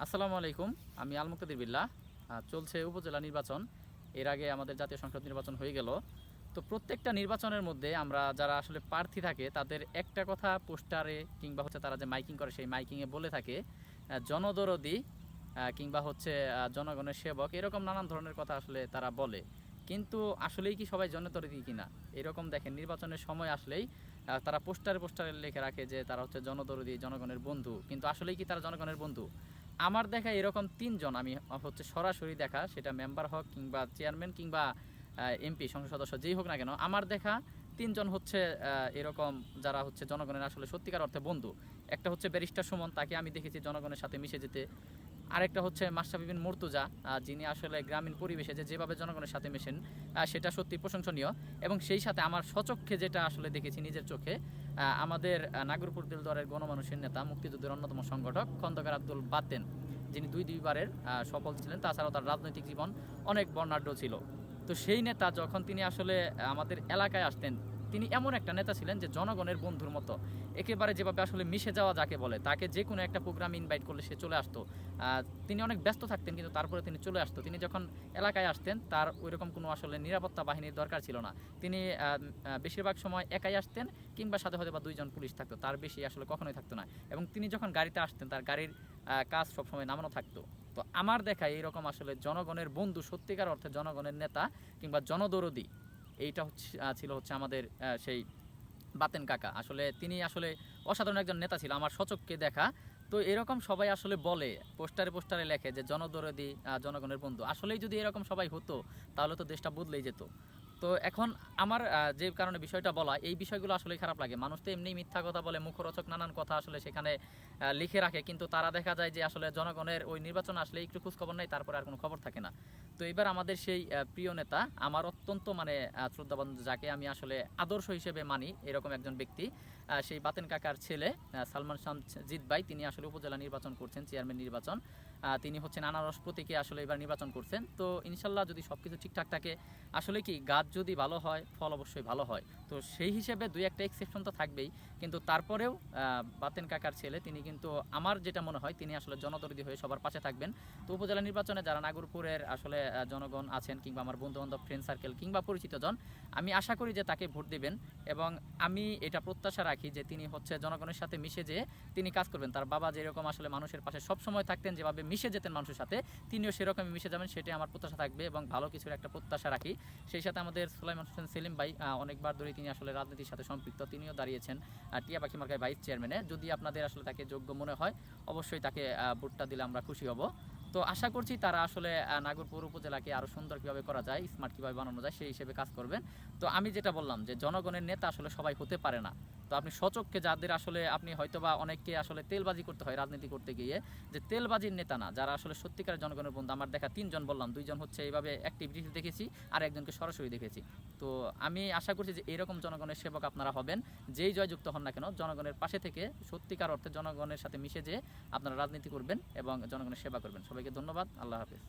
আসসালামু আলাইকুম। আমি আল মুক্তাদির বিল্লাহ। চলছে উপজেলা নির্বাচন। এর আগে আমাদের জাতীয় সংসদ নির্বাচন হয়ে গেল। তো প্রত্যেকটা নির্বাচনের মধ্যে আমরা যারা আসলে প্রার্থী থাকে তাদের একটা কথা পোস্টারে কিংবা হচ্ছে তারা যে মাইকিং করে সেই মাইকিংয়ে বলে থাকে জনদরদি কিংবা হচ্ছে জনগণের সেবক, এরকম নানান ধরনের কথা আসলে তারা বলে। কিন্তু আসলেই কি সবাই জনদরদি কিনা এরকম দেখেন নির্বাচনের সময় আসলেই তারা পোস্টারে পোস্টারে লিখে রাখে যে তারা হচ্ছে জনদরদি, জনগণের বন্ধু। কিন্তু আসলেই কি তারা জনগণের বন্ধু? আমার দেখা এরকম তিনজন আমি হচ্ছে সরাসরি দেখা, সেটা মেম্বার হোক কিংবা চেয়ারম্যান কিংবা এমপি সংসদ সদস্য যেই হোক না কেন, আমার দেখা তিনজন হচ্ছে এরকম যারা হচ্ছে জনগণের আসলে সত্যিকার অর্থে বন্ধু। একটা হচ্ছে ব্যারিস্টার সুমন, তাকে আমি দেখেছি জনগণের সাথে মিশে যেতে। আরেকটা হচ্ছে মাশরাফি বিন মুর্তজা, যিনি আসলে গ্রামীণ পরিবেশে যেভাবে জনগণের সাথে মেশেন সেটা সত্যি প্রশংসনীয়। এবং সেই সাথে আমার স্বচক্ষে যেটা আসলে দেখেছি নিজের চোখে, আমাদের নাগরপুর দিলদরের গণমানুষের নেতা, মুক্তিযুদ্ধের অন্যতম সংগঠক খন্দকার আব্দুল বাতেন, যিনি দুইবারের সফল ছিলেন। তাছাড়াও তার রাজনৈতিক জীবন অনেক বর্ণাঢ্য ছিল। তো সেই নেতা যখন তিনি আসলে আমাদের এলাকায় আসতেন, তিনি এমন একটা নেতা ছিলেন যে জনগণের বন্ধুর মতো একেবারে যেভাবে আসলে মিশে যাওয়া যাকে বলে, তাকে যে কোনো একটা প্রোগ্রাম ইনভাইট করলে সে চলে আসতো। তিনি অনেক ব্যস্ত থাকতেন কিন্তু তারপরে তিনি চলে আসতো। তিনি যখন এলাকায় আসতেন তার ওইরকম কোনো আসলে নিরাপত্তা বাহিনীর দরকার ছিল না। তিনি বেশিরভাগ সময় একাই আসতেন কিংবা সাথে হয়তো বা দুইজন পুলিশ থাকতো, তার বেশি আসলে কখনোই থাকতো না। এবং তিনি যখন গাড়িতে আসতেন তার গাড়ির কাজ সবসময় নামানো থাকতো। তো আমার দেখা এইরকম আসলে জনগণের বন্ধু, সত্যিকার অর্থে জনগণের নেতা কিংবা জনদরদি, এইটা হচ্ছে ছিল হচ্ছে আমাদের সেই বাতেন কাকা। আসলে তিনি আসলে অসাধারণ একজন নেতা ছিল আমার সচক্ষে দেখা। তো এরকম সবাই আসলে বলে, পোস্টারে পোস্টারে লেখে যে জনদরদি, জনগণের বন্ধু। আসলেই যদি এরকম সবাই হতো তাহলে তো দেশটা বদলেই যেত। তো এখন আমার যে কারণে বিষয়টা বলা, এই বিষয়গুলো আসলে খারাপ লাগে। মানুষ তো এমনি মিথ্যা কথা বলে, মুখরোচক নানান কথা আসলে সেখানে লিখে রাখে, কিন্তু তারা দেখা যায় যে আসলে জনগণের ওই নির্বাচন আসলে একটু খোঁজখবর নেই, তারপরে আর কোনো খবর থাকে না। তো এবার আমাদের সেই প্রিয় নেতা, আমার অত্যন্ত মানে শ্রদ্ধাবান, যাকে আমি আসলে আদর্শ হিসেবে মানি, এরকম একজন ব্যক্তি, সেই বাতেন কাকার ছেলে সালমান শামজিদ ভাই, তিনি আসলে উপজেলা নির্বাচন করছেন, চেয়ারম্যান নির্বাচন। তিনি হচ্ছেন আনারস প্রতীকে আসলে এবার নির্বাচন করছেন। তো ইনশাল্লাহ যদি সব কিছু ঠিকঠাক থাকে, আসলে কি গাছ যদি ভালো হয় ফল অবশ্যই ভালো হয়। তো সেই হিসেবে দুই একটা এক্সেপশন তো থাকবেই, কিন্তু তারপরেও বাতেন কাকার ছেলে তিনি কিন্তু, আমার যেটা মনে হয়, তিনি আসলে জনদরদি হয়ে সবার পাশে থাকবেন। তো উপজেলা নির্বাচনে যারা নাগরপুরের আসলে জনগণ আছেন কিংবা আমার বন্ধুবান্ধব, ফ্রেন্ড সার্কেল কিংবা পরিচিতজন, আমি আশা করি যে তাকে ভোট দেবেন। এবং আমি এটা প্রত্যাশা রাখি যে তিনি হচ্ছে জনগণের সাথে মিশে যেয়ে তিনি কাজ করবেন। তার বাবা যেরকম আসলে মানুষের পাশে সবসময় থাকতেন, যেভাবে মিশে যেতেন মানুষের সাথে, তিনিও সেরকমই মিশে যাবেন, সেটাই আমার প্রত্যাশা থাকবে এবং ভালো কিছুর একটা প্রত্যাশা রাখি। সেই সাথে আমাদের সুলাইমান হোসেন সেলিম ভাই, অনেকবার ধরে তিনি আসলে রাজনীতির সাথে সম্পৃক্ত, তিনিও দাঁড়িয়েছেন টিয়া পাখি মার্কায় ভাইস চেয়ারম্যানে। যদি আপনাদের আসলে তাকে যোগ্য মনে হয়, অবশ্যই তাকে ভোটটা দিলে আমরা খুশি হব। তো আশা করছি তারা আসলে নাগরপুর উপজেলাকে আরও সুন্দর কীভাবে করা যায়, স্মার্ট কীভাবে বানানো যায়, সেই হিসেবে কাজ করবেন। তো আমি যেটা বললাম যে জনগণের নেতা আসলে সবাই হতে পারে না। তো আপনি সচক্ষে যাদের আসলে, আপনি হয়তোবা অনেককে আসলে তেলবাজি করতে হয় রাজনীতি করতে গিয়ে, যে তেলবাজির নেতা না, যারা আসলে সত্যিকারের জনগণের বন্ধু, আমার দেখা তিনজন বললাম, দুইজন হচ্ছে এইভাবে অ্যাক্টিভিটিস দেখেছি আর একজনকে সরাসরি দেখেছি। তো আমি আশা করছি যে এরকম জনগণের সেবক আপনারা হবেন, যেই জয়যুক্ত হন না কেন, জনগণের পাশে থেকে সত্যিকার অর্থে জনগণের সাথে মিশে যেয়ে আপনারা রাজনীতি করবেন এবং জনগণের সেবা করবেন। সবাইকে ধন্যবাদ। আল্লাহ হাফেজ।